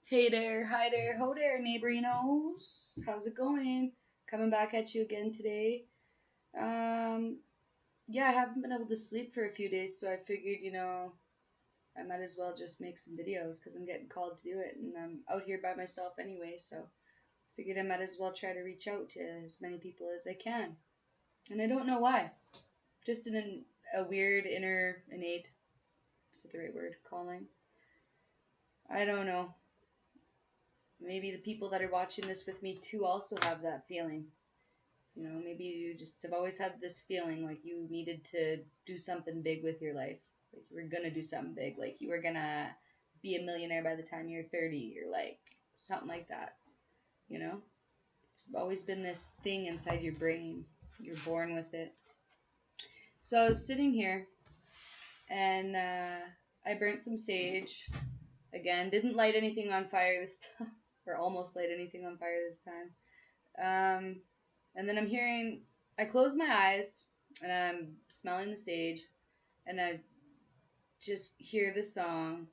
Hey there, hi there, ho there, neighborinos. How's it going? Coming back at you again today. Um, yeah, I haven't been able to sleep for a few days, so I figured, I might as well just make some videos because I'm getting called to do it, and I'm out here by myself anyway, so figured I might as well try to reach out to as many people as I can. And I don't know why. Just a weird inner innate, is that the right word? Calling? I don't know. Maybe the people that are watching this with me too also have that feeling. Maybe you just have always had this feeling like you needed to do something big with your life. Like you were gonna do something big. Like you were gonna be a millionaire by the time you're 30 or like something like that. You know? There's always been this thing inside your brain. You're born with it. So I was sitting here and I burnt some sage. Again, didn't light anything on fire this time. Or almost light anything on fire this time. And then I close my eyes and I'm smelling the sage and I just hear the song,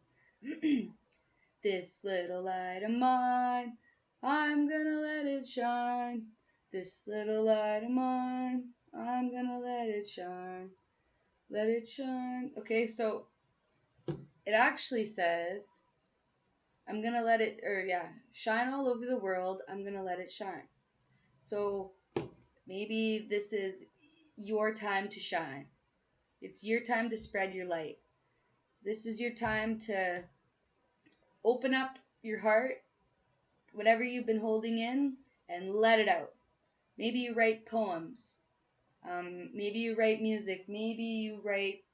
This little light of mine, I'm gonna let it shine. This little light of mine, I'm gonna let it shine. Let it shine. Okay, so it actually says, I'm gonna let it, or yeah, shine all over the world, I'm gonna let it shine. So maybe this is your time to shine. It's your time to spread your light. This is your time to open up your heart, whatever you've been holding in, and let it out. Maybe you write poems. Maybe you write music. Maybe you write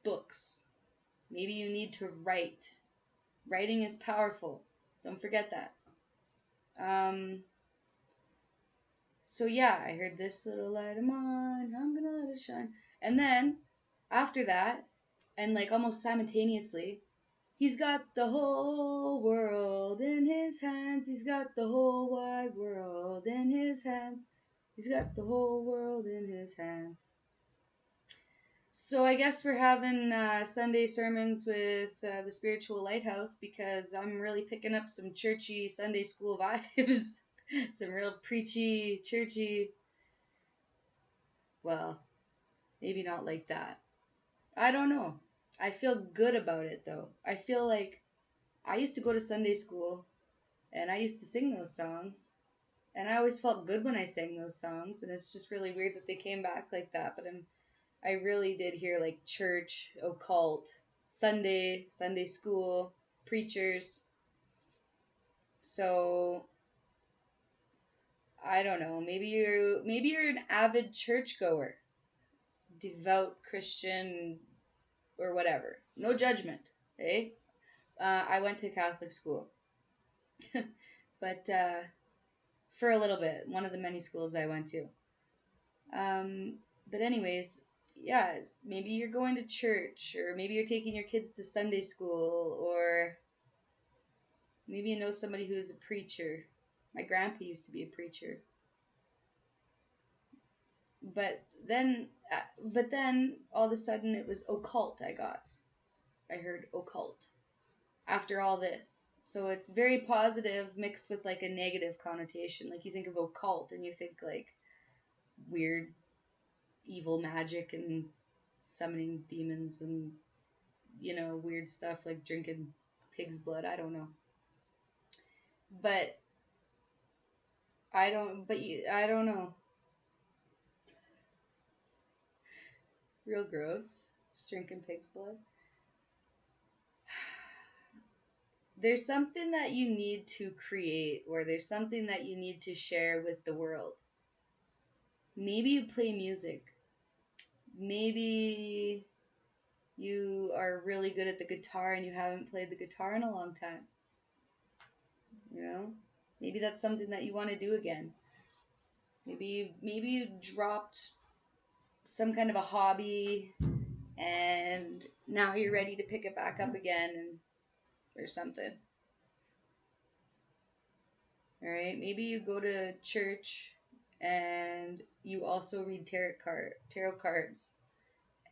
books. Maybe you need to write. Writing is powerful. Don't forget that. Um, so yeah, I heard this little light of mine. I'm gonna let it shine. And then after that, and like almost simultaneously, he's got the whole world in his hands. He's got the whole wide world in his hands. He's got the whole world in his hands. So I guess we're having Sunday sermons with the Spiritual Lighthouse because I'm really picking up some churchy Sunday school vibes. Some real preachy, churchy. Well, maybe not like that. I don't know. I feel good about it though. I feel like I used to go to Sunday school and I used to sing those songs. And I always felt good when I sang those songs, and it's just really weird that they came back like that. But I really did hear like church, occult, Sunday school, preachers. So I don't know. Maybe you're an avid churchgoer, devout Christian, or whatever. No judgment, eh? I went to Catholic school, but for a little bit, one of the many schools I went to. Um, but anyways, yeah, maybe you're going to church, or maybe you're taking your kids to Sunday school, or maybe you know somebody who is a preacher. My grandpa used to be a preacher, but then all of a sudden it was occult. I heard occult after all this. So it's very positive mixed with like a negative connotation. Like you think of occult and you think like weird evil magic and summoning demons and weird stuff like drinking pig's blood. I don't know. But I don't know. Real gross. Just drinking pig's blood. There's something that you need to create, or there's something that you need to share with the world. Maybe you play music. Maybe you are really good at the guitar and you haven't played the guitar in a long time. You know? Maybe that's something that you want to do again. Maybe you dropped some kind of a hobby and now you're ready to pick it back up again and or something. All right? Maybe you go to church and you also read tarot cards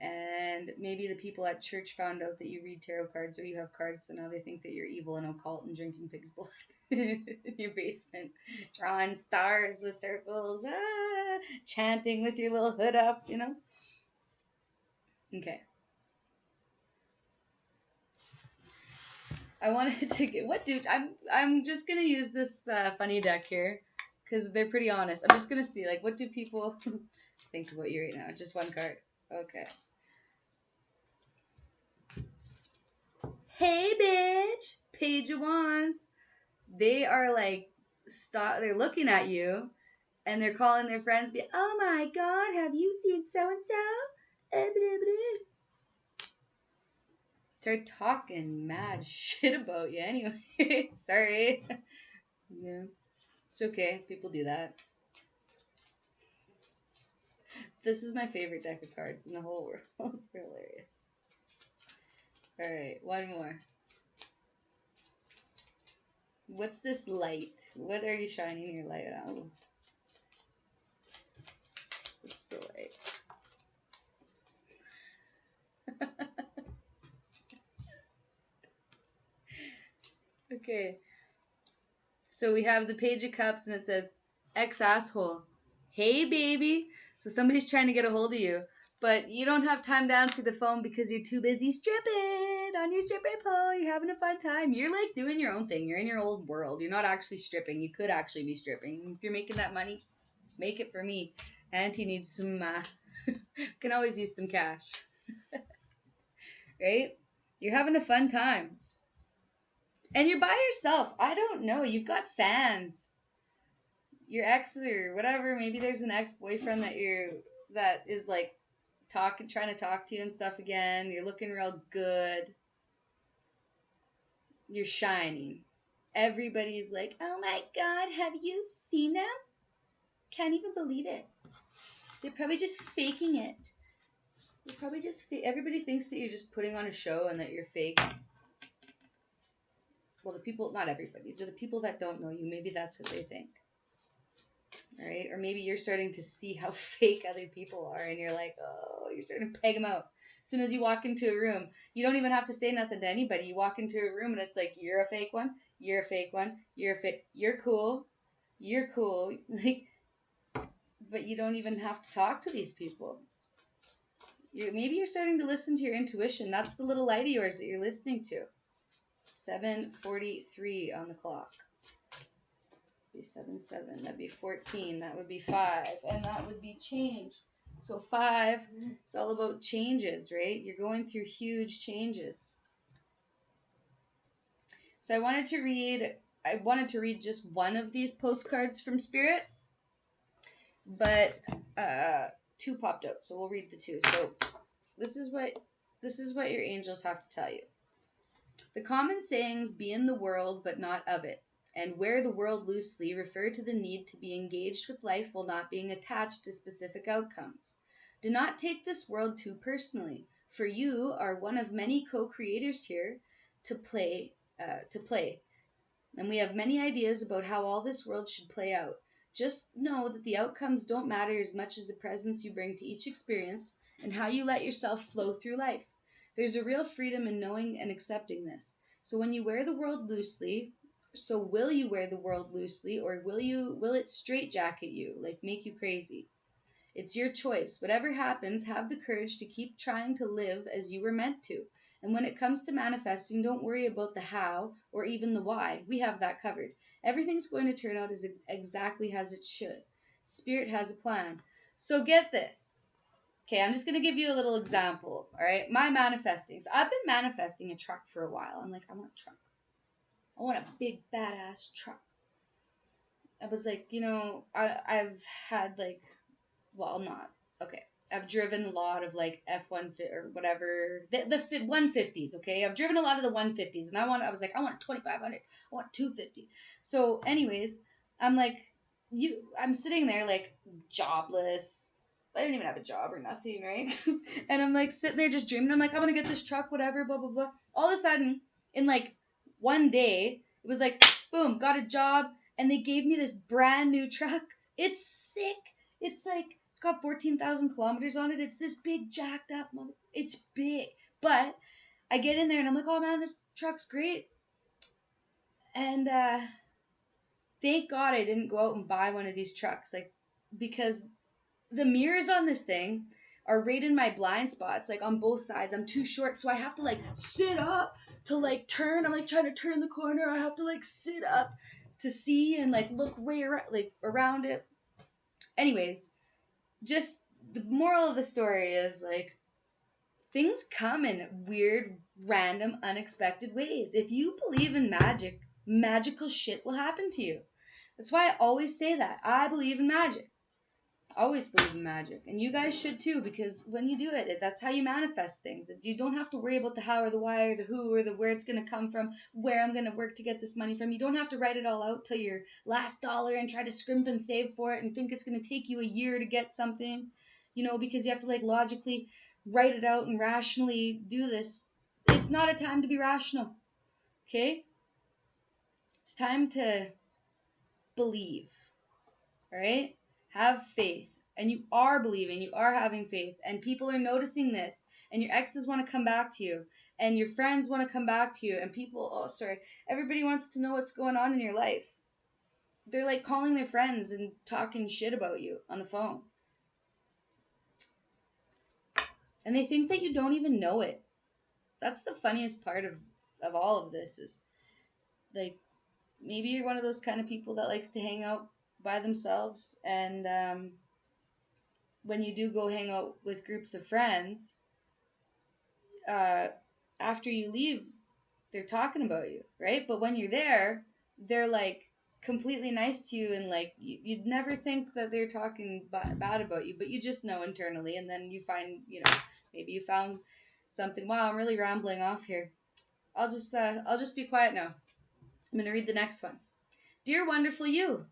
And maybe the people at church found out that you read tarot cards or you have cards, so now they think that you're evil and occult and drinking pig's blood in your basement, drawing stars with circles, chanting with your little hood up, you know? Okay. I wanted to get what dude. I'm just gonna use this funny deck here because they're pretty honest. I'm just gonna see like what do people think about you right now. Just one card. Okay. Hey, bitch. Page of Wands. They are like stop. They're looking at you, and they're calling their friends. Be oh my god, have you seen so and so? Start talking mad shit about you anyway. Sorry. Yeah, it's okay. People do that. This is my favorite deck of cards in the whole world. They're hilarious. Alright, one more. What's this light? What are you shining your light on? What's the light? Okay. So we have the Page of Cups and it says, ex-asshole. Hey, baby. So somebody's trying to get a hold of you, but you don't have time to answer the phone because you're too busy stripping on your stripper pole. You're having a fun time. You're like doing your own thing. You're in your old world. You're not actually stripping. You could actually be stripping. If you're making that money, make it for me. Auntie needs some, can always use some cash. Right? You're having a fun time. And you're by yourself. I don't know. You've got fans. Your ex or whatever, maybe there's an ex-boyfriend that is like trying to talk to you and stuff again. You're looking real good. You're shining. Everybody's like, oh my god, have you seen them? Can't even believe it. They're probably just faking it. They're probably just everybody thinks that you're just putting on a show and that you're fake. Well, the people, not everybody, to the people that don't know you, maybe that's what they think. Right? Or maybe you're starting to see how fake other people are and you're like, oh, you're starting to peg them out. As soon as you walk into a room, you don't even have to say nothing to anybody. You walk into a room and it's like, you're a fake one, you're a fake one, you're cool, you're cool. Like, but you don't even have to talk to these people. Maybe you're starting to listen to your intuition. That's the little light of yours that you're listening to. 7:43 on the clock. 7, that'd be 14, that would be 5, and that would be change. So 5, it's all about changes, right? You're going through huge changes. So I wanted to read just one of these postcards from Spirit, but 2 popped out, so we'll read the 2. So this is what your angels have to tell you. The common sayings, be in the world but not of it, and wear the world loosely, refer to the need to be engaged with life while not being attached to specific outcomes. Do not take this world too personally, for you are one of many co-creators here to play. And we have many ideas about how all this world should play out. Just know that the outcomes don't matter as much as the presence you bring to each experience and how you let yourself flow through life. There's a real freedom in knowing and accepting this. So when you wear the world loosely, so will you wear the world loosely, or will it straitjacket you, like make you crazy? It's your choice. Whatever happens, have the courage to keep trying to live as you were meant to. And when it comes to manifesting, don't worry about the how or even the why. We have that covered. Everything's going to turn out as exactly as it should. Spirit has a plan. So get this. Okay, I'm just going to give you a little example, all right? My manifesting. So I've been manifesting a truck for a while. I'm like, I want a truck. I want a big, badass truck. I was like, I've had like, well, not, okay. I've driven a lot of like F-150 or whatever, the 150s, okay? I've driven a lot of the 150s and I was like, I want a 2500, I want 250. So anyways, I'm like, I'm sitting there like jobless. I didn't even have a job or nothing, right? And I'm like sitting there just dreaming. I'm like, I'm gonna get this truck, whatever, blah, blah, blah. All of a sudden, in like one day, it was like, boom, got a job, and they gave me this brand new truck. It's sick. It's like It's got 14,000 kilometers on it. It's this big, jacked up mother. It's big. But I get in there and I'm like, oh man, this truck's great. And thank God I didn't go out and buy one of these trucks. Like, because the mirrors on this thing are right in my blind spots, like on both sides. I'm too short, so I have to like sit up to like turn. I'm like trying to turn the corner. I have to like sit up to see and like look way around, like around it. Anyways, just the moral of the story is like things come in weird, random, unexpected ways. If you believe in magic, magical shit will happen to you. That's why I always say that. I believe in magic. Always believe in magic. And you guys should too, because when you do it, that's how you manifest things. You don't have to worry about the how or the why or the who or the where it's going to come from, where I'm going to work to get this money from. You don't have to write it all out till your last dollar and try to scrimp and save for it and think it's going to take you a year to get something, because you have to like logically write it out and rationally do this. It's not a time to be rational. Okay? It's time to believe. All right? Have faith. And you are believing, you are having faith, and people are noticing this, and your exes want to come back to you, and your friends want to come back to you, and everybody wants to know what's going on in your life. They're like calling their friends and talking shit about you on the phone. And they think that you don't even know it. That's the funniest part of all of this is, like, maybe you're one of those kind of people that likes to hang out by themselves, and when you do go hang out with groups of friends, uh, after you leave, they're talking about you, right? But when you're there, they're like completely nice to you, and like you'd never think that they're talking bad about you, but you just know internally, and then you find, maybe you found something. Wow, I'm really rambling off here. I'll just be quiet now. I'm gonna read the next one. Dear wonderful you.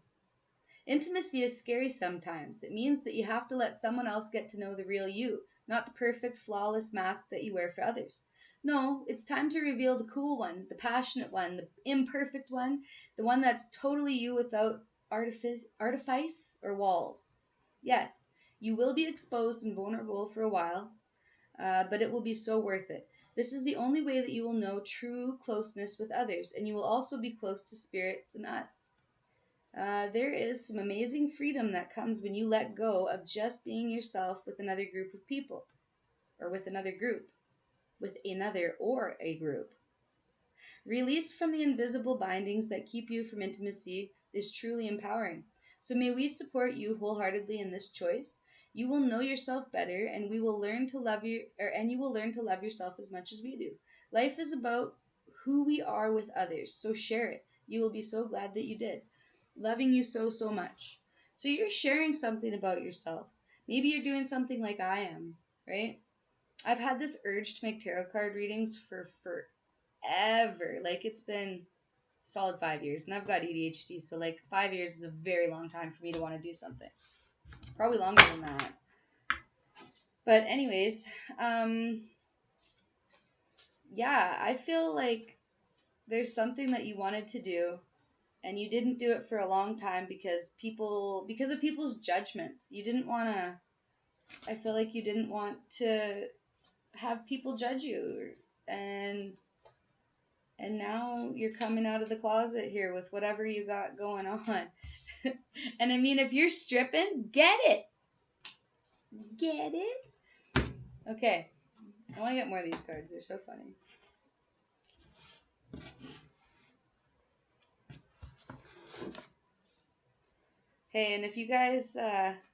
Intimacy is scary sometimes. It means that you have to let someone else get to know the real you, not the perfect, flawless mask that you wear for others. No, it's time to reveal the cool one, the passionate one, the imperfect one, the one that's totally you without artifice or walls. Yes, you will be exposed and vulnerable for a while, but it will be so worth it. This is the only way that you will know true closeness with others, and you will also be close to spirits and us. There is some amazing freedom that comes when you let go of just being yourself with another group of people, or with another group, with another or a group. Release from the invisible bindings that keep you from intimacy is truly empowering. So may we support you wholeheartedly in this choice. You will know yourself better, and we will learn to love you, and you will learn to love yourself as much as we do. Life is about who we are with others, so share it. You will be so glad that you did. Loving you so, so much. So you're sharing something about yourselves. Maybe you're doing something like I am, right? I've had this urge to make tarot card readings for forever. Like, it's been solid 5 years, and I've got ADHD, so like 5 years is a very long time for me to want to do something. Probably longer than that. But anyways, yeah, I feel like there's something that you wanted to do, and you didn't do it for a long time because of people's judgments. You didn't want to. I feel like you didn't want to have people judge you, and now you're coming out of the closet here with whatever you got going on. And I mean, if you're stripping, get it. Get it? Okay. I want to get more of these cards. They're so funny. Hey, and if you guys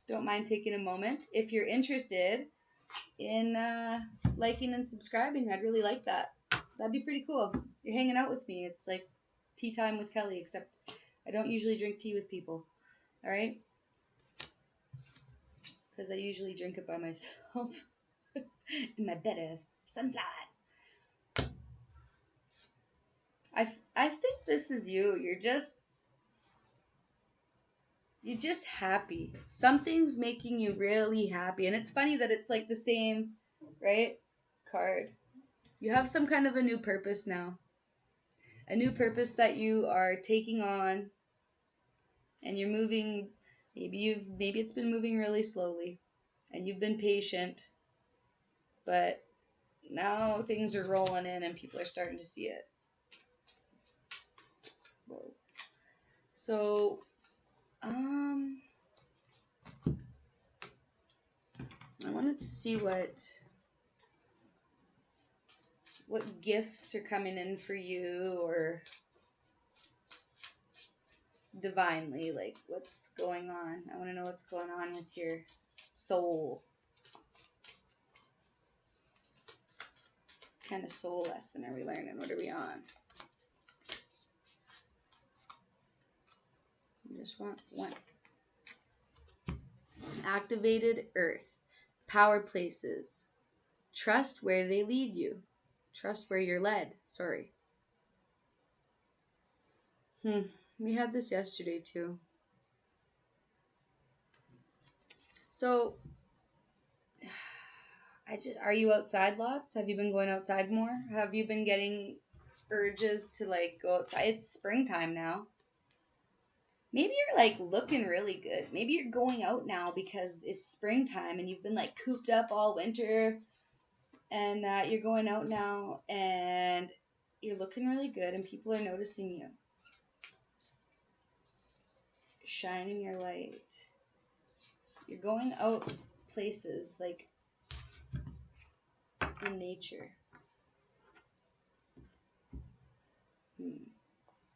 don't mind taking a moment, if you're interested in liking and subscribing, I'd really like that. That'd be pretty cool. You're hanging out with me. It's like tea time with Kelly, except I don't usually drink tea with people. All right? Because I usually drink it by myself in my bed of sunflowers. I think this is you. You're just happy. Something's making you really happy. And it's funny that it's like the same, right? Card. You have some kind of a new purpose now. A new purpose that you are taking on, and you're moving Maybe it's been moving really slowly and you've been patient, but now things are rolling in and people are starting to see it. Whoa. So, I wanted to see what gifts are coming in for you, or divinely, like what's going on. I want to know what's going on with your soul. What kind of soul lesson are we learning? What are we on? I just want one. Activated earth. Power places. Trust where they lead you. Trust where you're led. Sorry. We had this yesterday too. So, are you outside lots? Have you been going outside more? Have you been getting urges to like go outside? It's springtime now. Maybe you're like looking really good. Maybe you're going out now because it's springtime and you've been like cooped up all winter, and you're going out now and you're looking really good and people are noticing you. Shining your light. You're going out places like in nature.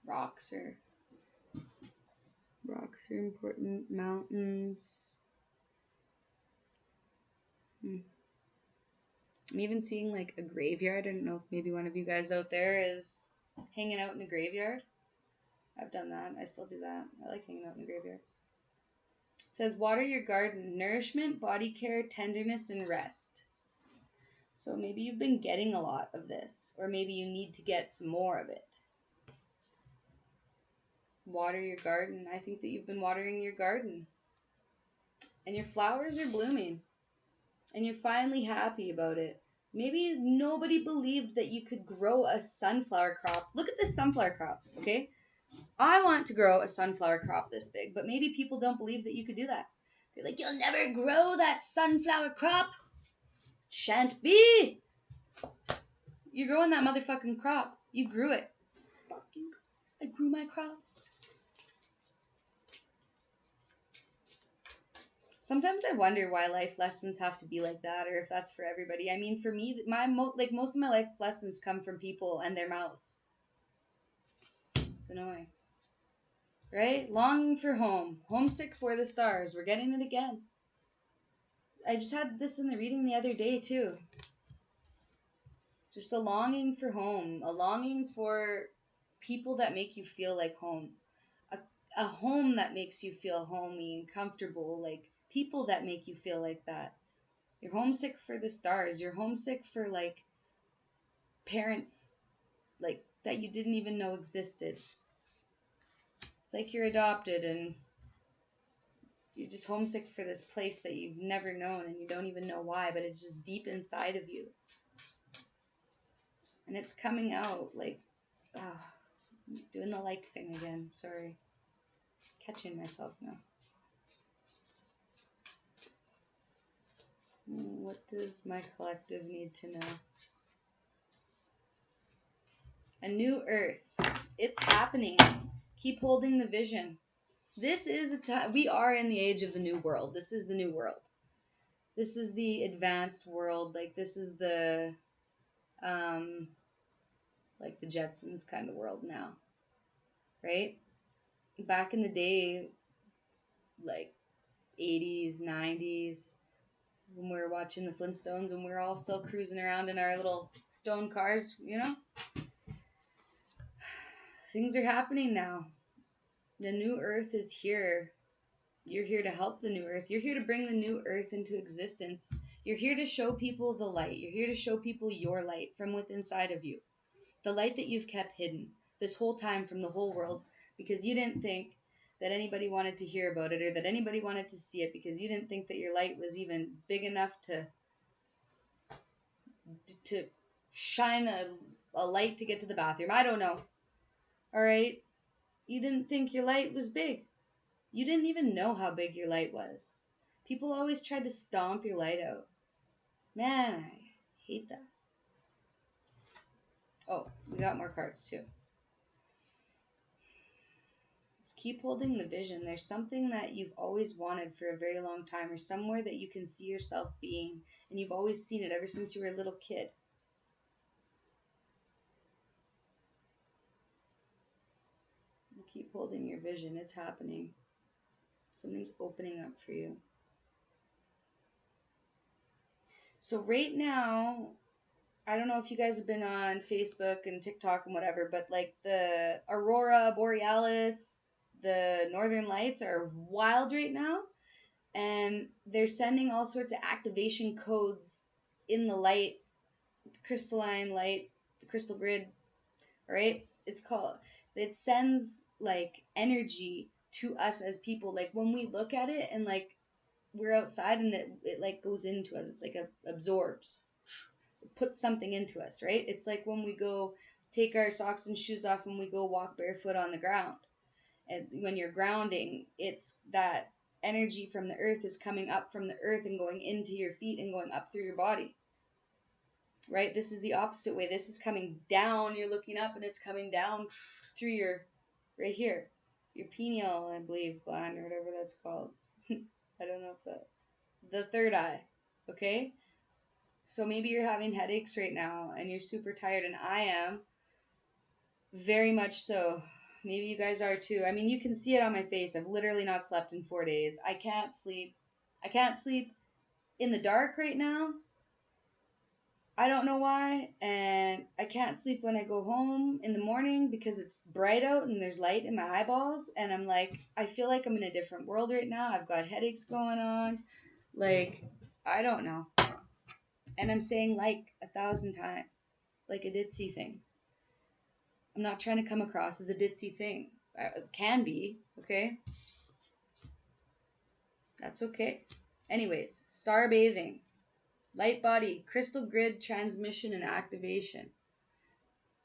Rocks are important. Mountains. I'm even seeing like a graveyard. I don't know if maybe one of you guys out there is hanging out in a graveyard. I've done that. I still do that. I like hanging out in the graveyard. It says water your garden. Nourishment, body care, tenderness, and rest. So maybe you've been getting a lot of this, or maybe you need to get some more of it. Water your garden. I think that you've been watering your garden. And your flowers are blooming. And you're finally happy about it. Maybe nobody believed that you could grow a sunflower crop. Look at this sunflower crop, okay? I want to grow a sunflower crop this big, but maybe people don't believe that you could do that. They're like, you'll never grow that sunflower crop. Shan't be. You're growing that motherfucking crop. You grew it. Fuck you guys. I grew my crop. Sometimes I wonder why life lessons have to be like that, or if that's for everybody. I mean, for me, most of my life lessons come from people and their mouths. It's annoying. Right? Longing for home. Homesick for the stars. We're getting it again. I just had this in the reading the other day, too. Just a longing for home. A longing for people that make you feel like home. A home that makes you feel homey and comfortable. Like, people that make you feel like that. You're homesick for the stars. You're homesick for, like, parents, like, that you didn't even know existed. It's like you're adopted and you're just homesick for this place that you've never known and you don't even know why, but it's just deep inside of you. And it's coming out like, doing the like thing again. Sorry. Catching myself now. What does my collective need to know? A new earth. It's happening. Keep holding the vision. This is a time. We are in the age of the new world. This is the new world. This is the advanced world. Like, this is the, like the Jetsons kind of world now. Right? Back in the day, like 80s, 90s, when we were watching the Flintstones and we were all still cruising around in our little stone cars, you know? Things are happening now. The new earth is here. You're here to help the new earth. You're here to bring the new earth into existence. You're here to show people the light. You're here to show people your light from within inside of you. The light that you've kept hidden this whole time from the whole world because you didn't think that anybody wanted to hear about it or that anybody wanted to see it because you didn't think that your light was even big enough to shine a light to get to the bathroom. I don't know. All right? You didn't think your light was big. You didn't even know how big your light was. People always tried to stomp your light out. Man, I hate that. Oh, we got more cards too. Let's keep holding the vision. There's something that you've always wanted for a very long time, or somewhere that you can see yourself being, and you've always seen it ever since you were a little kid. You keep holding your vision. It's happening. Something's opening up for you. So right now, I don't know if you guys have been on Facebook and TikTok and whatever, but like the Aurora Borealis, the Northern Lights are wild right now. And they're sending all sorts of activation codes in the light, the crystalline light, the crystal grid, right? It sends like energy to us as people. Like when we look at it and like we're outside and it like goes into us, it's like absorbs, it puts something into us, right? It's like when we go take our socks and shoes off and we go walk barefoot on the ground. And when you're grounding, it's that energy from the earth is coming up from the earth and going into your feet and going up through your body, right? This is the opposite way. This is coming down. You're looking up and it's coming down through your, right here, your pineal, I believe, gland or whatever that's called. I don't know if the third eye, okay? So maybe you're having headaches right now and you're super tired, and I am very much so. Maybe you guys are too. I mean, you can see it on my face. I've literally not slept in 4 days. I can't sleep. I can't sleep in the dark right now. I don't know why. And I can't sleep when I go home in the morning because it's bright out and there's light in my eyeballs. And I'm like, I feel like I'm in a different world right now. I've got headaches going on. Like, I don't know. And I'm saying like 1,000 times. Like a ditzy thing. I'm not trying to come across as a ditzy thing. It can be, okay? That's okay. Anyways, star bathing, light body, crystal grid transmission and activation.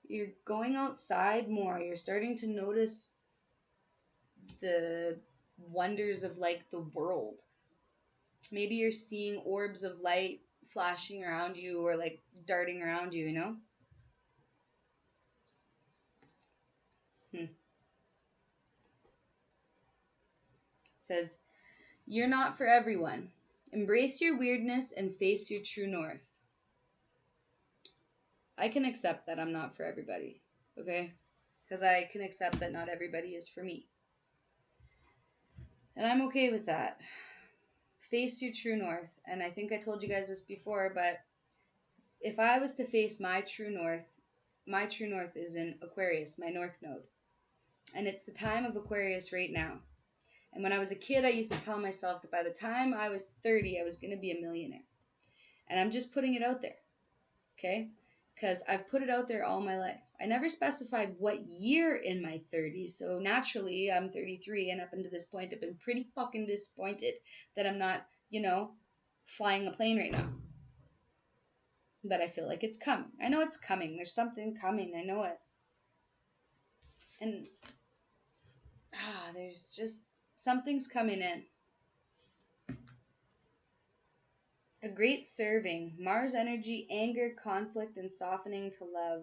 You're going outside more. You're starting to notice the wonders of like the world. Maybe you're seeing orbs of light flashing around you or like darting around you, you know? It says, "You're not for everyone. Embrace your weirdness and face your true north." I can accept that I'm not for everybody, okay? Because I can accept that not everybody is for me. And I'm okay with that. Face your true north. And I think I told you guys this before, but if I was to face my true north is in Aquarius, my north node. And it's the time of Aquarius right now. And when I was a kid, I used to tell myself that by the time I was 30, I was going to be a millionaire. And I'm just putting it out there, okay? Because I've put it out there all my life. I never specified what year in my 30s, so naturally I'm 33, and up until this point I've been pretty fucking disappointed that I'm not, flying a plane right now. But I feel like it's coming. I know it's coming. There's something coming. I know it. And there's just something's coming in. A great serving. Mars energy, anger, conflict, and softening to love.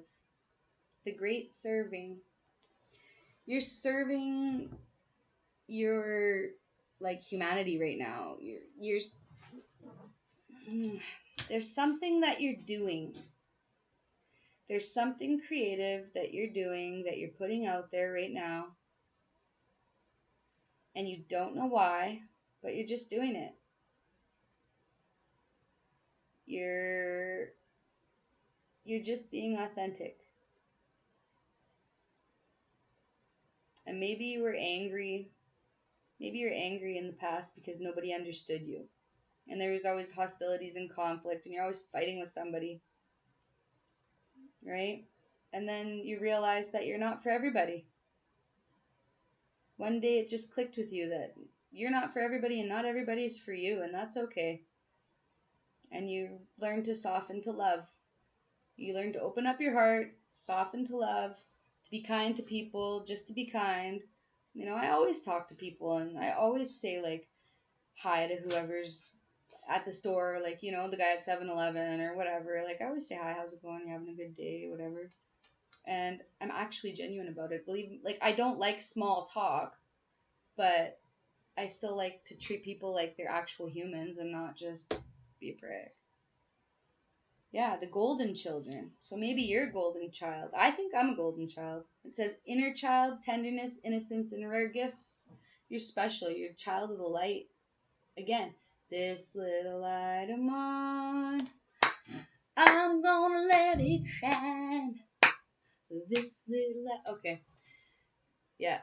The great serving. You're serving your like humanity right now. You're there's something that you're doing. There's something creative that you're doing that you're putting out there right now. And you don't know why, but you're just doing it. You're just being authentic. And maybe you were angry. Maybe you're angry in the past because nobody understood you. And there was always hostilities and conflict and you're always fighting with somebody. Right? And then you realize that you're not for everybody. One day it just clicked with you that you're not for everybody and not everybody is for you, and that's okay. And you learn to soften to love. You learn to open up your heart, soften to love, to be kind to people, just to be kind, I always talk to people and I always say like hi to whoever's at the store, like, the guy at 7-Eleven or whatever. Like, I always say hi, how's it going? You having a good day, whatever. And I'm actually genuine about it. Believe, like, I don't like small talk, but I still like to treat people like they're actual humans and not just be a prick. Yeah, the golden children. So maybe you're a golden child. I think I'm a golden child. It says inner child, tenderness, innocence, and rare gifts. You're special. You're a child of the light. Again, this little light of mine, I'm gonna let it shine. This little light. Okay, yeah.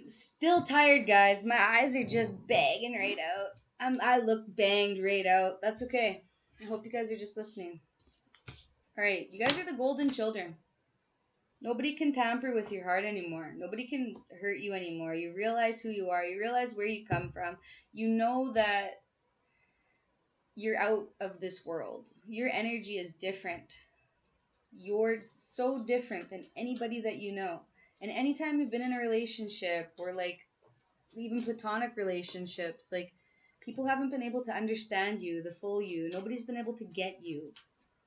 Still tired, guys. My eyes are just bagging right out. I look banged right out. That's okay. I hope you guys are just listening. All right, you guys are the golden children. Nobody can tamper with your heart anymore. Nobody can hurt you anymore. You realize who you are. You realize where you come from. You know that you're out of this world. Your energy is different. You're so different than anybody that you know. And anytime you've been in a relationship or like even platonic relationships, like people haven't been able to understand you, the full you. Nobody's been able to get you.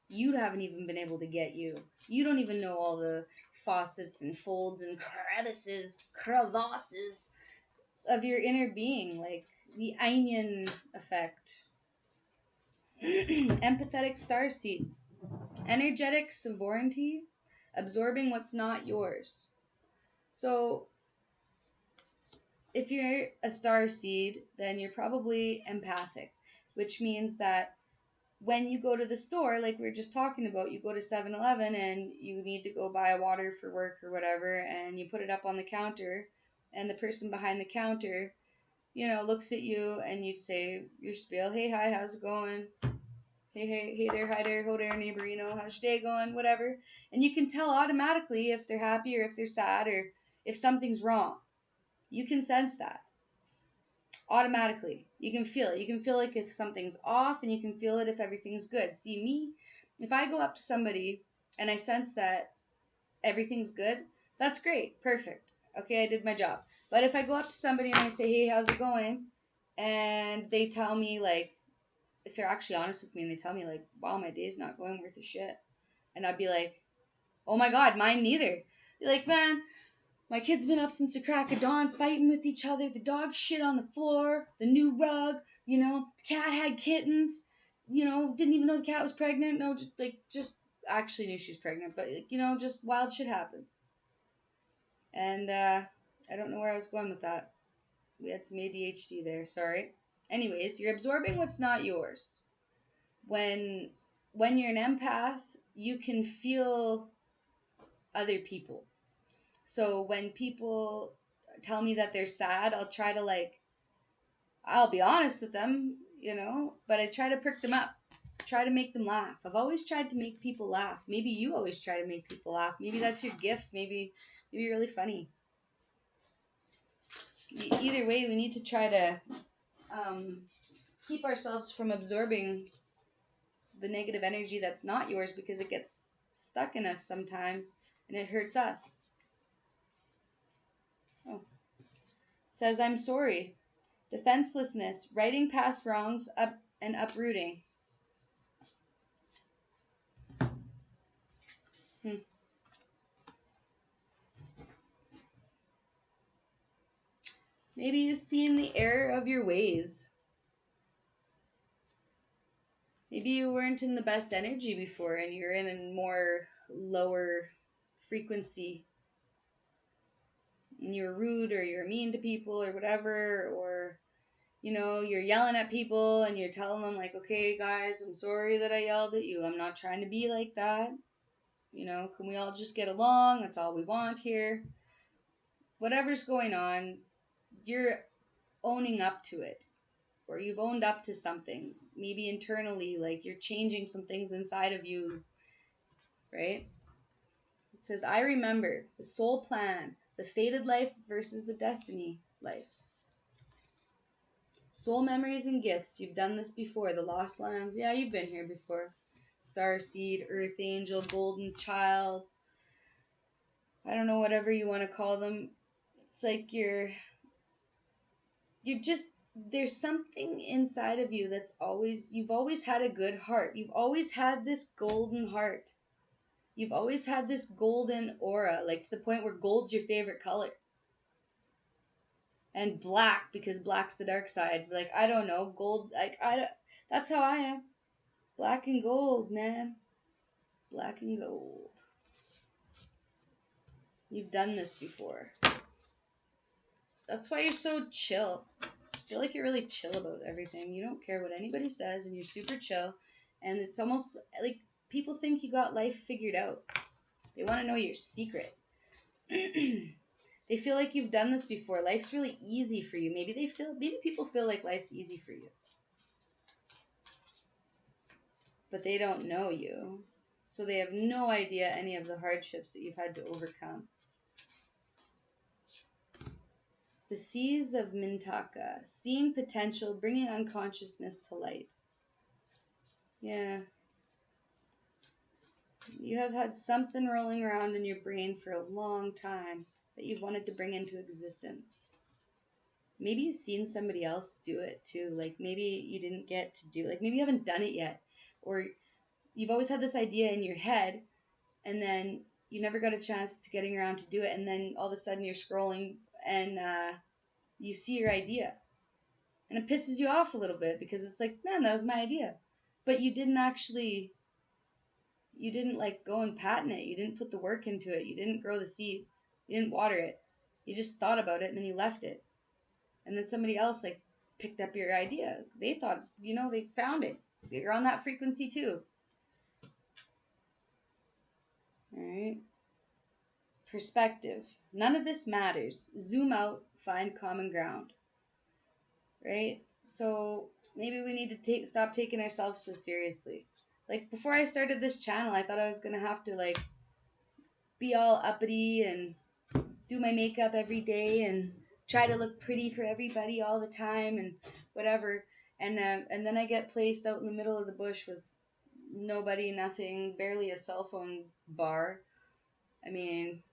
You haven't even been able to get you. You don't even know all the faucets and folds and crevasses of your inner being, like the Onion effect. Empathetic starseed. Energetic sovereignty, absorbing what's not yours. So, if you're a star seed, then you're probably empathic, which means that when you go to the store, like we are just talking about, you go to 7-Eleven and you need to go buy a water for work or whatever, and you put it up on the counter, and the person behind the counter, looks at you and you'd say your spiel, hey, hi, how's it going? Hey there, hi there, ho there, neighbor, how's your day going, whatever. And you can tell automatically if they're happy or if they're sad or if something's wrong. You can sense that automatically. You can feel it. You can feel like if something's off and you can feel it if everything's good. See, me, if I go up to somebody and I sense that everything's good, that's great. Perfect. Okay, I did my job. But if I go up to somebody and I say, hey, how's it going? And they tell me, like, if they're actually honest with me and they tell me, like, wow, my day's not going worth a shit. And I'd be like, oh my God, mine neither. Be like, man, my kid's been up since the crack of dawn fighting with each other. The dog shit on the floor, the new rug, the cat had kittens, didn't even know the cat was pregnant. No, just actually knew she was pregnant, but, just wild shit happens. And I don't know where I was going with that. We had some ADHD there, sorry. Anyways, you're absorbing what's not yours. When you're an empath, you can feel other people. So when people tell me that they're sad, I'll try to I'll be honest with them, but I try to perk them up. Try to make them laugh. I've always tried to make people laugh. Maybe you always try to make people laugh. Maybe that's your gift. Maybe you're really funny. Either way, we need to try to keep ourselves from absorbing the negative energy that's not yours because it gets stuck in us sometimes and it hurts us. Oh. It says, I'm sorry. Defenselessness, writing past wrongs up and uprooting. Maybe you've seen the error of your ways. Maybe you weren't in the best energy before and you're in a more lower frequency. And you're rude or you're mean to people or whatever, or you're yelling at people and you're telling them like, okay guys, I'm sorry that I yelled at you. I'm not trying to be like that. Can we all just get along? That's all we want here. Whatever's going on, you're owning up to it. Or you've owned up to something. Maybe internally, like you're changing some things inside of you, right? It says, I remember the soul plan, the fated life versus the destiny life. Soul memories and gifts. You've done this before. The Lost Lands. Yeah, you've been here before. Star Seed, Earth Angel, Golden Child. I don't know, whatever you want to call them. It's like you're just, there's something inside of you that's always, you've always had a good heart. You've always had this golden heart. You've always had this golden aura, like to the point where gold's your favorite color. And black, because black's the dark side. Like, I don't know, gold, like, that's how I am. Black and gold, man. Black and gold. You've done this before. That's why you're so chill. I feel like you're really chill about everything. You don't care what anybody says, and you're super chill. And it's almost like people think you got life figured out. They want to know your secret. They feel like you've done this before. Life's really easy for you. Maybe people feel like life's easy for you. But they don't know you. So they have no idea any of the hardships that you've had to overcome. The Seas of Mintaka. Seeing potential, bringing unconsciousness to light. Yeah. You have had something rolling around in your brain for a long time that you've wanted to bring into existence. Maybe you've seen somebody else do it too. Like maybe you didn't get to do it. Like maybe you haven't done it yet. Or you've always had this idea in your head and then you never got a chance to getting around to do it. And then all of a sudden you're scrolling and you see your idea. And it pisses you off a little bit because it's like, man, that was my idea. But you didn't like go and patent it. You didn't put the work into it. You didn't grow the seeds. You didn't water it. You just thought about it and then you left it. And then somebody else like picked up your idea. They thought, they found it. They're on that frequency too. All right. Perspective. None of this matters. Zoom out, find common ground. Right? So maybe we need to stop taking ourselves so seriously. Like before I started this channel, I thought I was going to have to like be all uppity and do my makeup every day and try to look pretty for everybody all the time and whatever. And then I get placed out in the middle of the bush with nobody, nothing, barely a cell phone bar. I mean,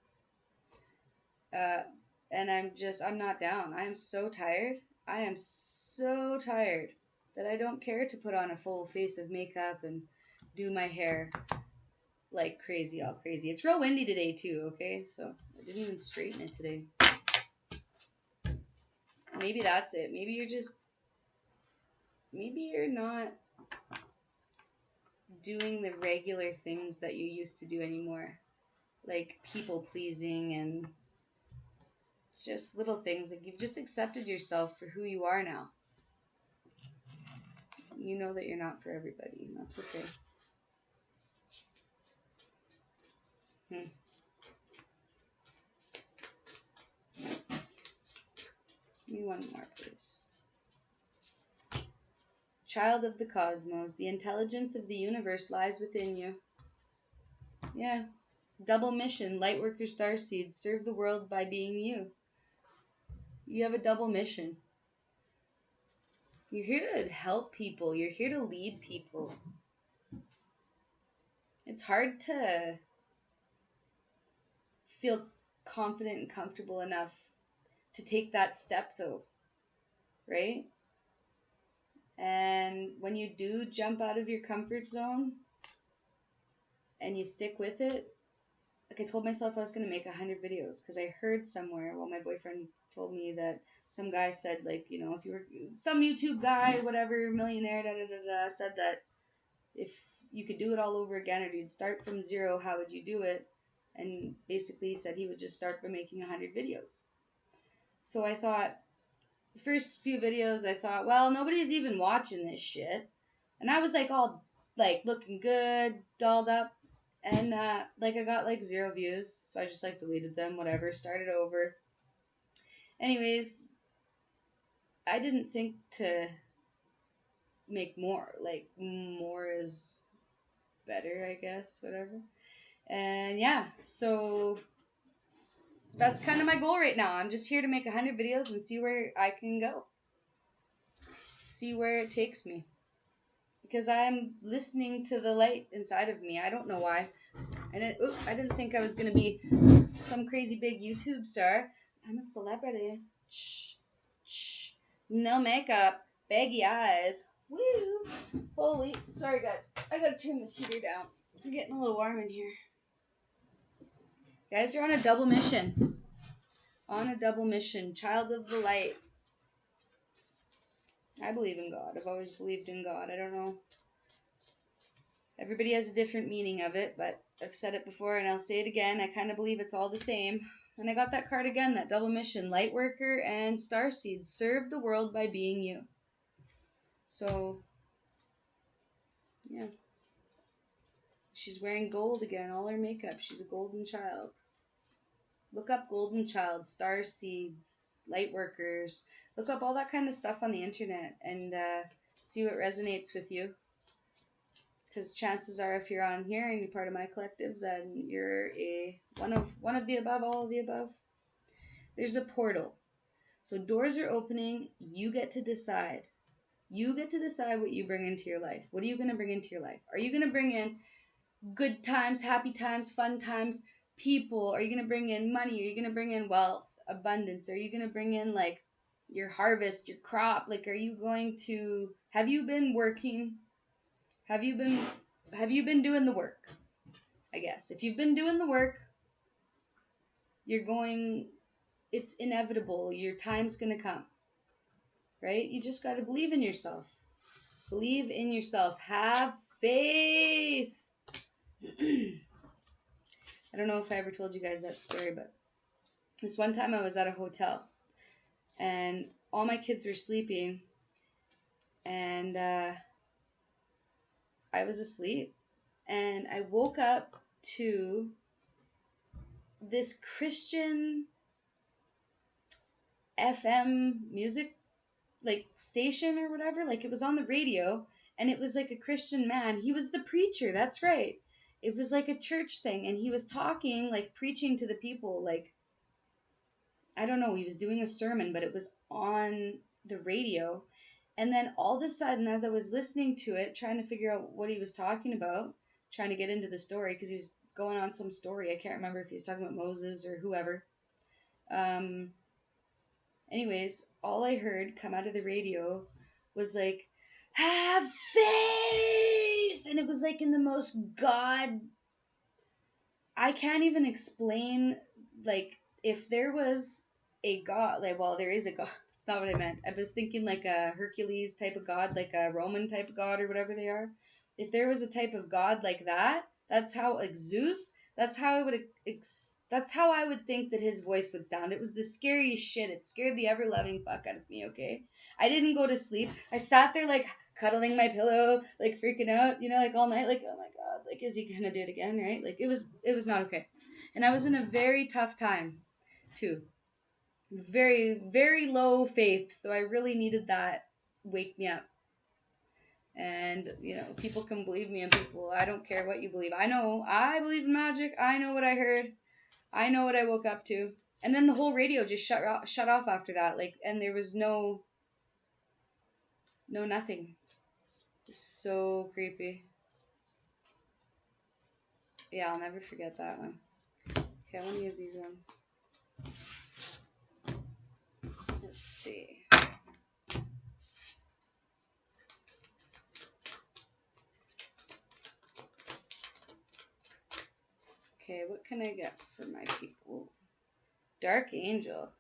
and I'm not down. I am so tired. I am so tired that I don't care to put on a full face of makeup and do my hair like crazy, all crazy. It's real windy today too, okay? So I didn't even straighten it today. Maybe that's it. Maybe you're not doing the regular things that you used to do anymore. Like people pleasing and just little things. Like you've just accepted yourself for who you are now. You know that you're not for everybody, and that's okay. Give me one more, please. Child of the cosmos, the intelligence of the universe lies within you. Yeah. Double mission, Lightworker Starseed, serve the world by being you. You have a double mission. You're here to help people. You're here to lead people. It's hard to feel confident and comfortable enough to take that step though, right? And when you do jump out of your comfort zone and you stick with it, like I told myself I was going to make 100 videos because I heard somewhere, well, my boyfriend told me that some guy said, like, if you were some YouTube guy, whatever, millionaire, said that if you could do it all over again or you'd start from zero, how would you do it? And basically he said he would just start by making 100 videos. So I thought, the first few videos, I thought, well, nobody's even watching this shit. And I was like all like looking good, dolled up. And like I got like 0 views. So I just like deleted them, whatever, started over. Anyways, I didn't think to make more. Like more is better, I guess, whatever. And yeah, so that's kind of my goal right now. I'm just here to make 100 videos and see where I can go. See where it takes me. Because I'm listening to the light inside of me. I don't know why. And I didn't think I was going to be some crazy big YouTube star. I'm a celebrity. Shh. Shh. No makeup. Baggy eyes. Woo. Holy. Sorry, guys. I gotta turn this heater down. I'm getting a little warm in here. Guys, you're on a double mission. On a double mission. Child of the light. I believe in God. I've always believed in God. I don't know. Everybody has a different meaning of it, but I've said it before and I'll say it again. I kind of believe it's all the same. And I got that card again, that double mission. Lightworker and Starseed. Serve the world by being you. So, yeah. She's wearing gold again, all her makeup. She's a golden child. Look up golden child, star seeds, light workers. Look up all that kind of stuff on the internet and see what resonates with you. Because chances are, if you're on here and you're part of my collective, then you're a one of the above, all of the above. There's a portal, so doors are opening. You get to decide. You get to decide what you bring into your life. What are you going to bring into your life? Are you going to bring in good times, happy times, fun times, people? Are you going to bring in money? Are you going to bring in wealth, abundance? Are you going to bring in like your harvest, your crop? Like, are you going to, have you been working? Have you been doing the work? I guess. If you've been doing the work, it's inevitable. Your time's going to come. Right? You just got to believe in yourself. Believe in yourself. Have faith. I don't know if I ever told you guys that story, but this one time I was at a hotel and all my kids were sleeping and I was asleep and I woke up to this Christian FM music like station or whatever. Like, it was on the radio and it was like a Christian man. He was the preacher, that's right. It was like a church thing and he was talking, like preaching to the people. Like, I don't know, he was doing a sermon, but it was on the radio. And then all of a sudden, as I was listening to it, trying to figure out what he was talking about, trying to get into the story, because he was going on some story. I can't remember if he was talking about Moses or whoever. Anyways, all I heard come out of the radio was like, have faith! And it was like in the most God... I can't even explain, like, if there was a God, like, well, there is a God. That's not what I meant. I was thinking like a Hercules type of God, like a Roman type of God or whatever they are. If there was a type of God like that, that's how, like Zeus, that's how that's how I would think that his voice would sound. It was the scariest shit. It scared the ever-loving fuck out of me, okay? I didn't go to sleep. I sat there, like, cuddling my pillow, like, freaking out, like, all night, like, oh my God, like, is he gonna do it again, right? Like, it was not okay. And I was in a very tough time, too. Very, very low faith, so I really needed that wake me up. And, people can believe me and people, I don't care what you believe. I believe in magic. I know what I heard. I know what I woke up to. And then the whole radio just shut off after that. Like, and there was no nothing. Just so creepy. Yeah, I'll never forget that one. Okay, I want to use these ones. Let's see. Okay, what can I get for my people? Dark Angel.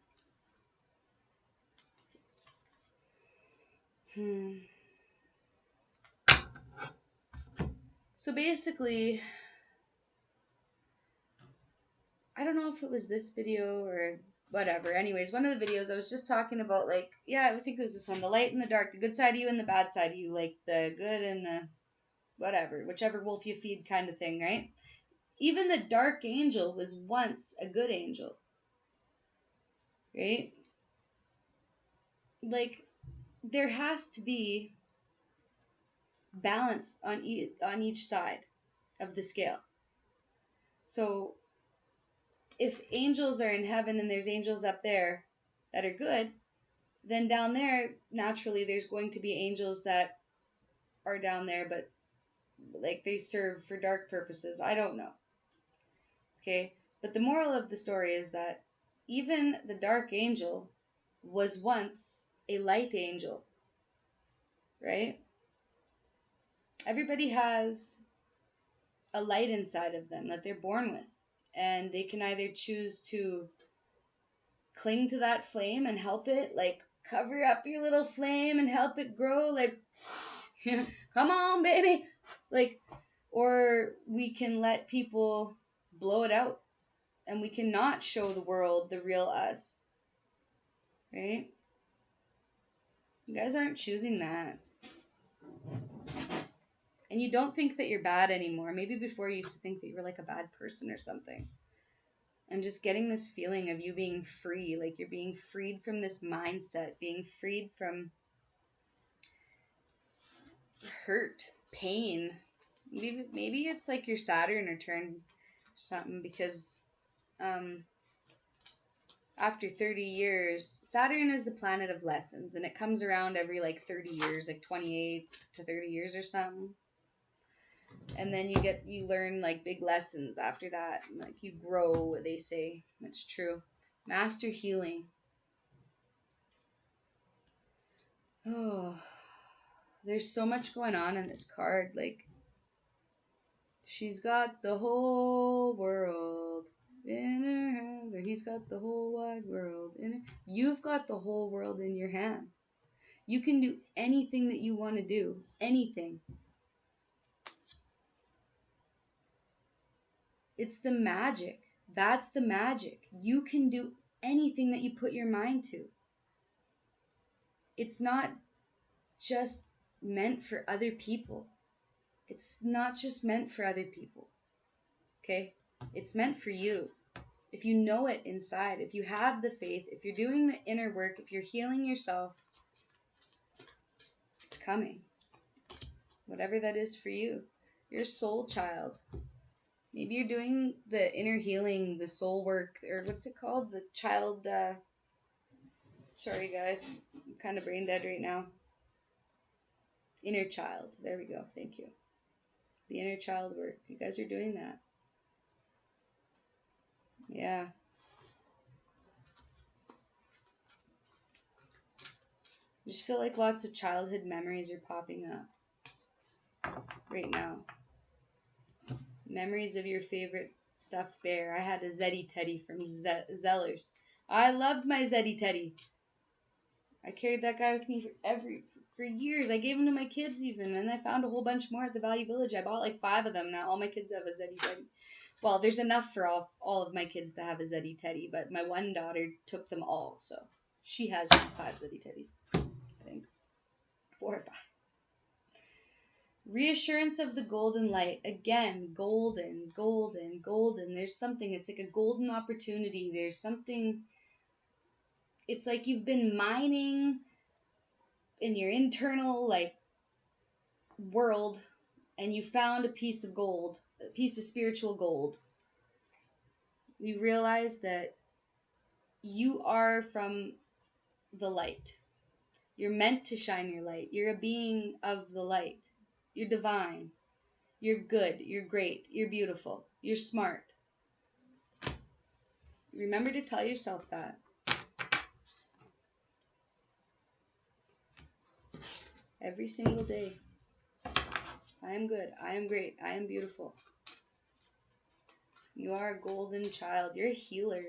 So basically, I don't know if it was this video or whatever. Anyways, one of the videos I was just talking about, like, yeah, I think it was this one. The light and the dark, the good side of you and the bad side of you. Like, the good and the whatever, whichever wolf you feed kind of thing, right? Even the dark angel was once a good angel. Right? Like, there has to be balance on each side of the scale. So if angels are in heaven and there's angels up there that are good, then down there naturally there's going to be angels that are down there, but like they serve for dark purposes. I don't know. Okay? But the moral of the story is that even the dark angel was once a light angel, right? Everybody has a light inside of them that they're born with, and they can either choose to cling to that flame and help it, like cover up your little flame and help it grow, like come on baby, like, or we can let people blow it out and we cannot show the world the real us, right? You guys aren't choosing that. And you don't think that you're bad anymore. Maybe before you used to think that you were like a bad person or something. I'm just getting this feeling of you being free, like you're being freed from this mindset, being freed from hurt, pain. Maybe it's like your Saturn return or something, because after 30 years, Saturn is the planet of lessons, and it comes around every like 30 years, like 28 to 30 years or something. And then you learn like big lessons after that, like you grow, they say. It's true. Master healing. Oh, there's so much going on in this card. Like, she's got the whole world in her hands, or he's got the whole wide world in her. You've got the whole world in your hands. You can do anything that you want to do. Anything. It's the magic. That's the magic. You can do anything that you put your mind to. It's not just meant for other people. It's not just meant for other people. Okay? It's meant for you. If you know it inside, if you have the faith, if you're doing the inner work, if you're healing yourself, it's coming. Whatever that is for you. You're a soul child. Maybe you're doing the inner healing, the soul work, or what's it called? The child, sorry guys, I'm kind of brain dead right now. Inner child. There we go. Thank you. The inner child work. You guys are doing that. Yeah. I just feel like lots of childhood memories are popping up right now. Memories of your favorite stuffed bear. I had a Zeddy Teddy from Zellers. I loved my Zeddy Teddy. I carried that guy with me for years. I gave him to my kids even, and I found a whole bunch more at the Value Village. I bought like 5 of them now. All my kids have a Zeddy Teddy. Well, there's enough for all of my kids to have a Zeddy Teddy, but my one daughter took them all, so she has 5 Zeddy Teddies. I think 4 or 5. Reassurance of the golden light. Again, golden, golden, golden. There's something, it's like a golden opportunity. There's something, it's like you've been mining in your internal, like, world, and you found a piece of gold, a piece of spiritual gold. You realize that you are from the light. You're meant to shine your light. You're a being of the light. You're divine. You're good. You're great. You're beautiful. You're smart. Remember to tell yourself that. Every single day. I am good. I am great. I am beautiful. You are a golden child. You're a healer.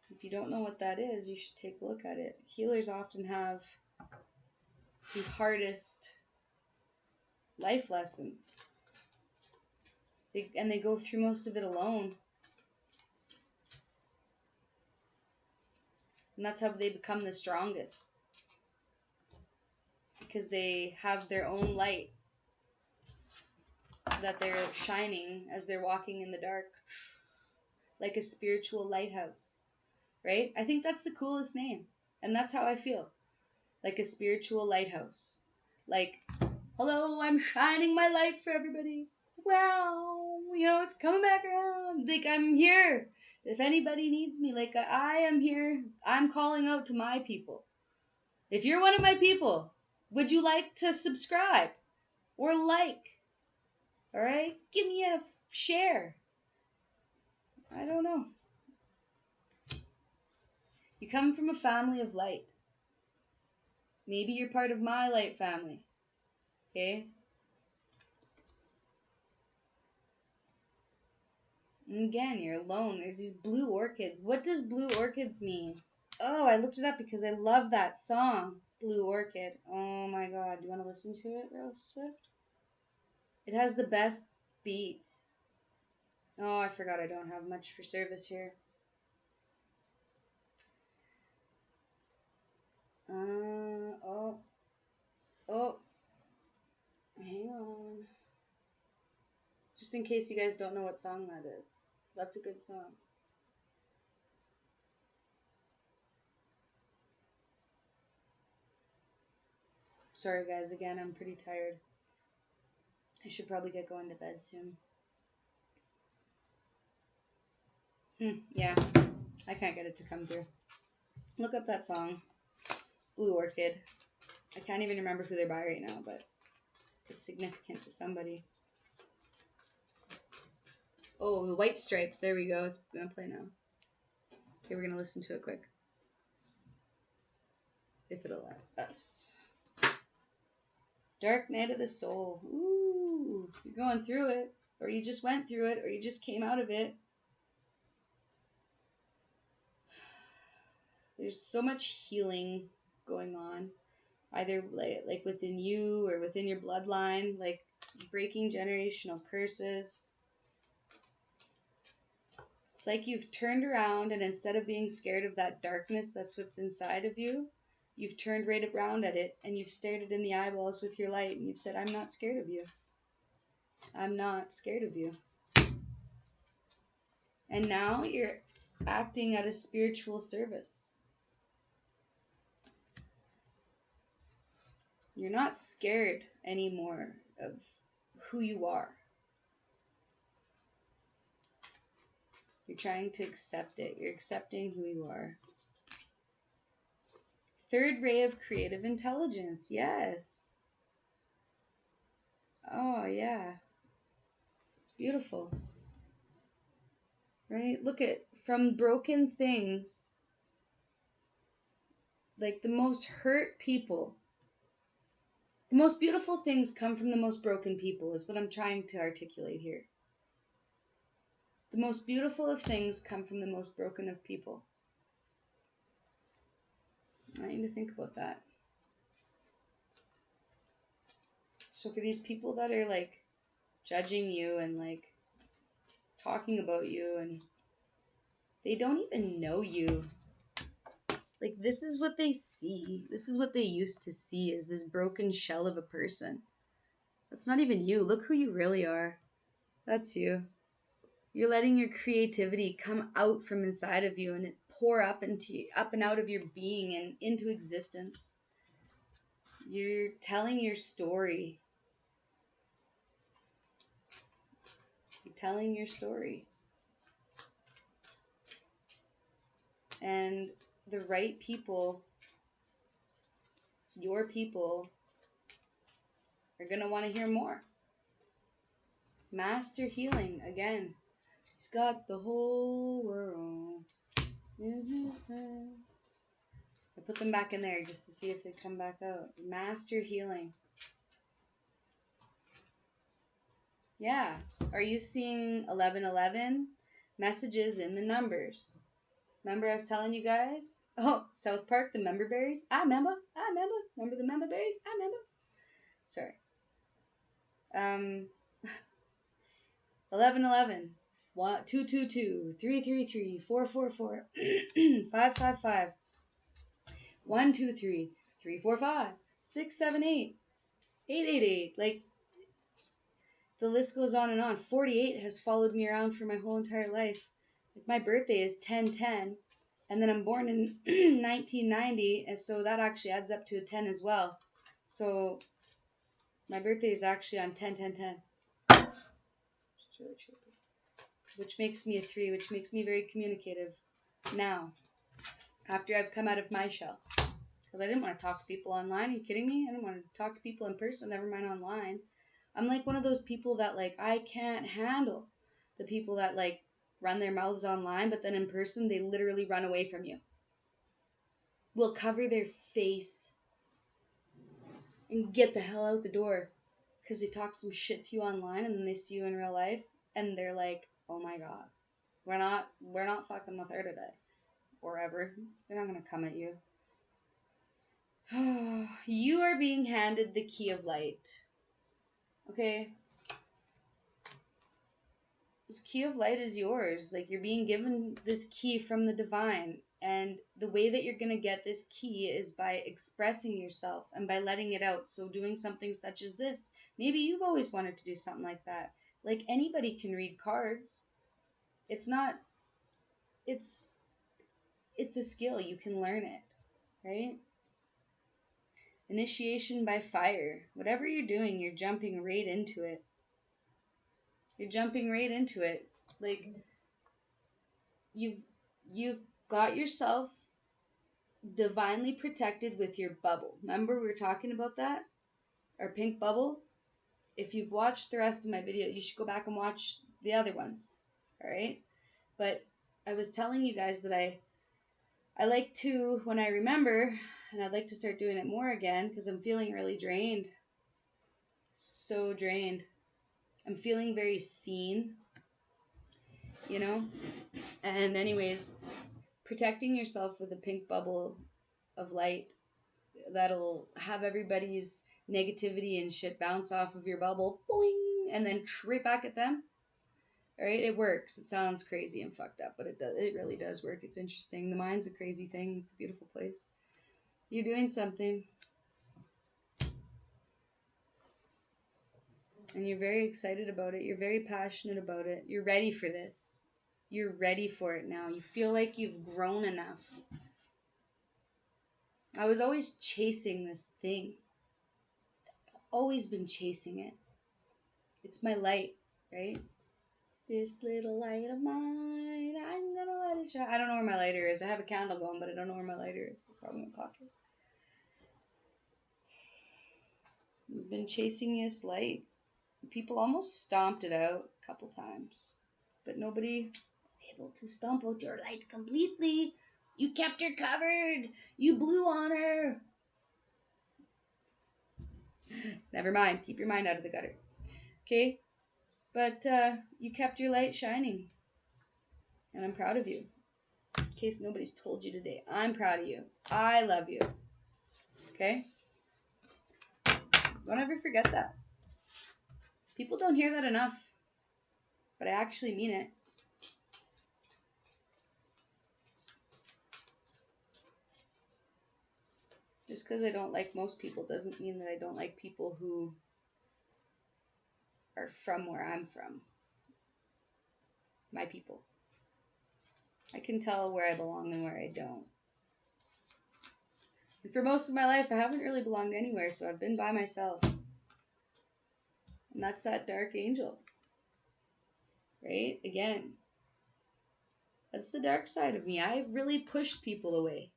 If you don't know what that is, you should take a look at it. Healers often have the hardest life lessons. They go through most of it alone. And that's how they become the strongest. Because they have their own light that they're shining as they're walking in the dark. Like a spiritual lighthouse. Right? I think that's the coolest name. And that's how I feel. Like a spiritual lighthouse. Like, hello, I'm shining my light for everybody. Wow, it's coming back around. Like, I'm here. If anybody needs me, like, I am here. I'm calling out to my people. If you're one of my people, would you like to subscribe or like? All right? Give me a share. I don't know. You come from a family of light. Maybe you're part of my light family. Okay? And again, you're alone. There's these blue orchids. What does blue orchids mean? Oh, I looked it up because I love that song, Blue Orchid. Oh my god. Do you want to listen to it, real Swift? It has the best beat. Oh, I forgot I don't have much for service here. Oh. Oh. Hang on. Just in case you guys don't know what song that is. That's a good song. Sorry guys, again, I'm pretty tired. I should probably get going to bed soon. Yeah. I can't get it to come through. Look up that song. Blue Orchid. I can't even remember who they're by right now, but it's significant to somebody. Oh, the White Stripes. There we go. It's gonna play now. Okay, we're gonna listen to it quick. If it'll let us. Dark Night of the Soul. Ooh, you're going through it, or you just went through it, or you just came out of it. There's so much healing going on, either like within you or within your bloodline, like breaking generational curses. It's like you've turned around, and instead of being scared of that darkness that's within inside of you, you've turned right around at it and you've stared it in the eyeballs with your light and you've said, I'm not scared of you. I'm not scared of you. And now you're acting at a spiritual service. You're not scared anymore of who you are. You're trying to accept it. You're accepting who you are. Third ray of creative intelligence. Yes. Oh, yeah. It's beautiful. Right? Look at, from broken things, like the most hurt people, the most beautiful things come from the most broken people, is what I'm trying to articulate here. The most beautiful of things come from the most broken of people. I need to think about that. So for these people that are like judging you and like talking about you, and they don't even know you. Like, this is what they see. This is what they used to see, is this broken shell of a person. That's not even you. Look who you really are. That's you. You're letting your creativity come out from inside of you and it pour up into you, up and out of your being and into existence. You're telling your story. You're telling your story. And the right people, your people, are going to want to hear more. Master healing, again. He's got the whole world in his hands. I put them back in there just to see if they come back out. Master healing. Yeah. Are you seeing 1111? Messages in the numbers. Remember I was telling you guys? Oh, South Park, the member berries. I remember. Remember the member berries? I remember. Sorry. 1111. 222 333 444 555 123 345 678 888. Like, the list goes on and on. 48 has followed me around for my whole entire life. Like, my birthday is 1010, and then I'm born in 1990, and so that actually adds up to a 10 as well. So my birthday is actually on 10 which is really trippy. Which makes me a 3, which makes me very communicative now, after I've come out of my shell. Because I didn't want to talk to people online. Are you kidding me? I didn't want to talk to people in person, never mind online. I'm like one of those people that, like, I can't handle the people that, like, run their mouths online, but then in person, they literally run away from you. will cover their face and get the hell out the door because they talk some shit to you online and then they see you in real life and they're like, oh my god, we're not fucking with her today or ever. They're not gonna come at you. You are being handed the key of light. Okay? This key of light is yours. Like, you're being given this key from the divine. And the way that you're going to get this key is by expressing yourself and by letting it out. So, doing something such as this. Maybe you've always wanted to do something like that. Like, anybody can read cards. It's not, it's, it's a skill. You can learn it, right? Initiation by fire. Whatever you're doing, you're jumping right into it. You're jumping right into it. Like, you've got yourself divinely protected with your bubble. Remember we were talking about that? Our pink bubble? If you've watched the rest of my video, you should go back and watch the other ones. Alright? But I was telling you guys that I like to, when I remember, and I'd like to start doing it more again because I'm feeling really drained. So drained. I'm feeling very seen, you know? And anyways, protecting yourself with a pink bubble of light that'll have everybody's negativity and shit bounce off of your bubble, boing, and then right back at them. All right, it works. It sounds crazy and fucked up, but it does. It really does work. It's interesting. The mind's a crazy thing. It's a beautiful place. You're doing something, and you're very excited about it. You're very passionate about it. You're ready for this. You're ready for it now. You feel like you've grown enough. I was always chasing this thing. Always been chasing it. It's my light, right? This little light of mine, I'm gonna let it shine. I don't know where my lighter is. I have a candle going, but I don't know where my lighter is. Probably in my pocket. I've been chasing this light. People almost stomped it out a couple times, but nobody was able to stomp out your light completely. You kept her covered. You blew on her. Never mind. Keep your mind out of the gutter. Okay? But you kept your light shining. And I'm proud of you. In case nobody's told you today, I'm proud of you. I love you. Okay? Don't ever forget that. People don't hear that enough. But I actually mean it. Just because I don't like most people doesn't mean that I don't like people who are from where I'm from. My people. I can tell where I belong and where I don't. And for most of my life, I haven't really belonged anywhere, so I've been by myself. And that's that dark angel. Right? Again. That's the dark side of me. I really pushed people away.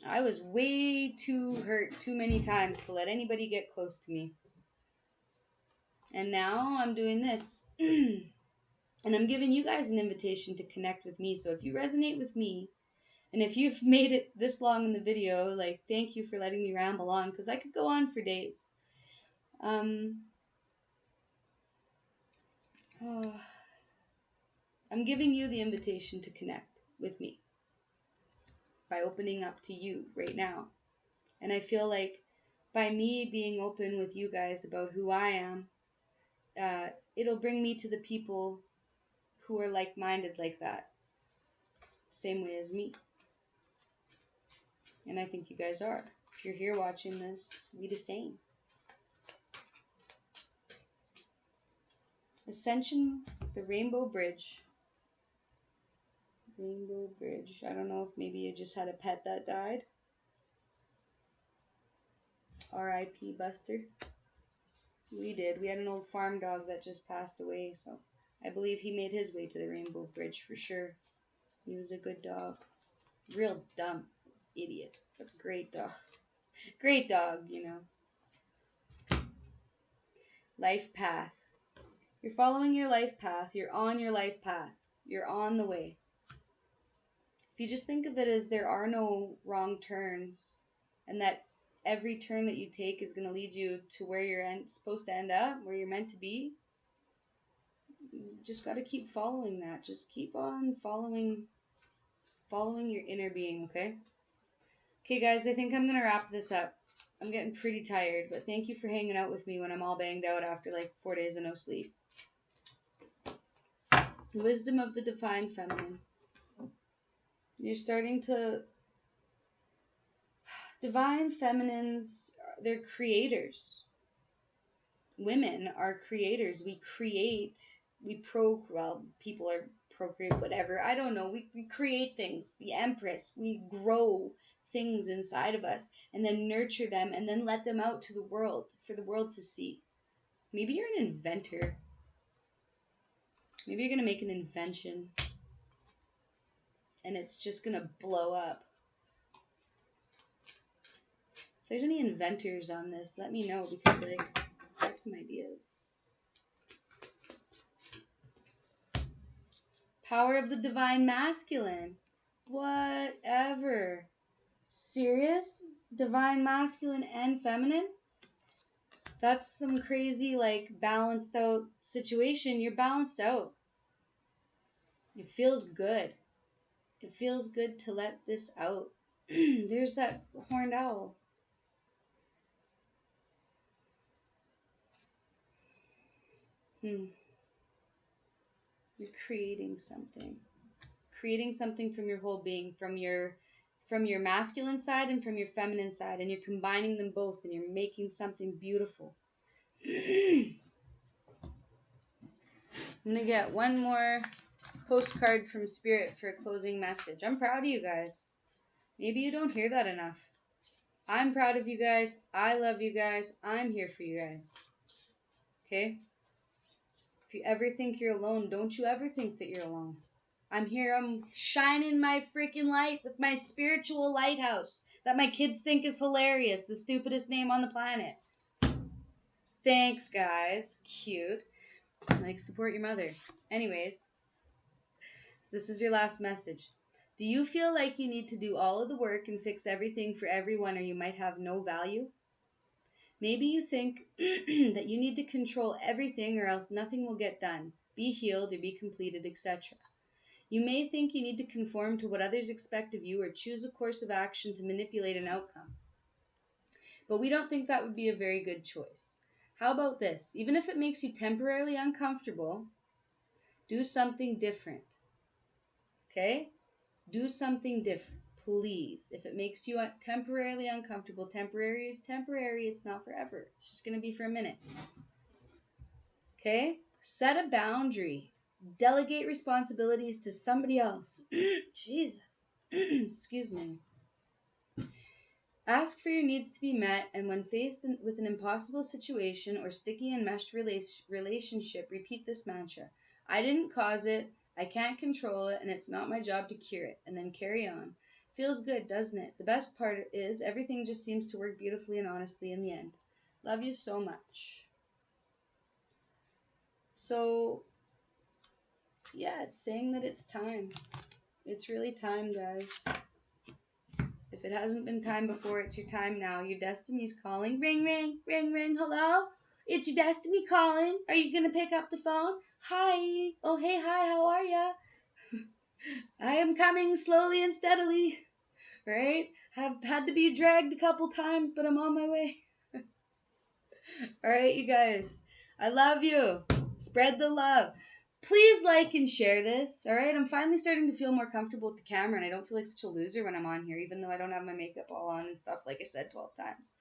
I was way too hurt too many times to let anybody get close to me. And now I'm doing this. And I'm giving you guys an invitation to connect with me. So if you resonate with me, and if you've made it this long in the video, like, thank you for letting me ramble on, because I could go on for days. I'm giving you the invitation to connect with me by opening up to you right now. And I feel like by me being open with you guys about who I am, it'll bring me to the people who are like-minded like that. Same way as me. And I think you guys are. If you're here watching this, we the same. Ascension, the Rainbow Bridge. Rainbow Bridge. I don't know if maybe you just had a pet that died. R.I.P. Buster. We did. We had an old farm dog that just passed away, so I believe he made his way to the Rainbow Bridge for sure. He was a good dog. Real dumb idiot, but great dog. Great dog, you know. Life path. You're following your life path. You're on your life path. You're on the way. if you just think of it as there are no wrong turns, and that every turn that you take is going to lead you to where you're supposed to end up, where you're meant to be, you just got to keep following that. Just keep on following your inner being, okay? Okay, guys, I think I'm going to wrap this up. I'm getting pretty tired, but thank you for hanging out with me when I'm all banged out after like 4 days of no sleep. Wisdom of the Divine Feminine. You're starting to... Divine Feminines, they're creators. Women are creators. We create, people are procreate, whatever. I don't know. We create things. The Empress, we grow things inside of us and then nurture them and then let them out to the world for the world to see. Maybe you're an inventor. Maybe you're going to make an invention and it's just going to blow up. If there's any inventors on this, let me know because like I got some ideas. Power of the Divine Masculine. Whatever. Serious? Divine Masculine and Feminine? That's some crazy like balanced out situation. You're balanced out. It feels good. It feels good to let this out. There's that horned owl. You're creating something. Creating something from your whole being, from your masculine side and from your feminine side, and you're combining them both and you're making something beautiful. I'm gonna get one more postcard from Spirit for a closing message. I'm proud of you guys. Maybe you don't hear that enough. I'm proud of you guys. I love you guys. I'm here for you guys. Okay? If you ever think you're alone, don't you ever think that you're alone. I'm here. I'm shining my freaking light with my spiritual lighthouse that my kids think is hilarious. The stupidest name on the planet. Thanks, guys. Cute. Like, support your mother. Anyways, this is your last message. Do you feel like you need to do all of the work and fix everything for everyone or you might have no value? Maybe you think that you need to control everything or else nothing will get done, be healed or be completed, etc. You may think you need to conform to what others expect of you or choose a course of action to manipulate an outcome. But we don't think that would be a very good choice. How about this? Even if it makes you temporarily uncomfortable, do something different. Okay? Do something different, please. If it makes you temporarily uncomfortable, temporary is temporary. It's not forever. It's just going to be for a minute. Okay? Set a boundary. Delegate responsibilities to somebody else. Jesus. Excuse me. Ask for your needs to be met, and when faced with an impossible situation or sticky and meshed relationship, repeat this mantra. I didn't cause it, I can't control it, and it's not my job to cure it. And then carry on. Feels good, doesn't it? The best part is everything just seems to work beautifully and honestly in the end. Love you so much. So, yeah, it's saying that it's time. It's really time, guys. If it hasn't been time before, it's your time now. Your destiny's calling. Ring, ring, ring, ring. Hello? It's your destiny calling. Are you going to pick up the phone? Hi. Oh, hey, hi. How are ya? I am coming slowly and steadily. Right? Have had to be dragged a couple times, but I'm on my way. All right, you guys. I love you. Spread the love. Please like and share this, all right? I'm finally starting to feel more comfortable with the camera, and I don't feel like such a loser when I'm on here, even though I don't have my makeup all on and stuff, like I said 12 times.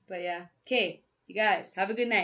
But yeah. Okay, you guys, have a good night.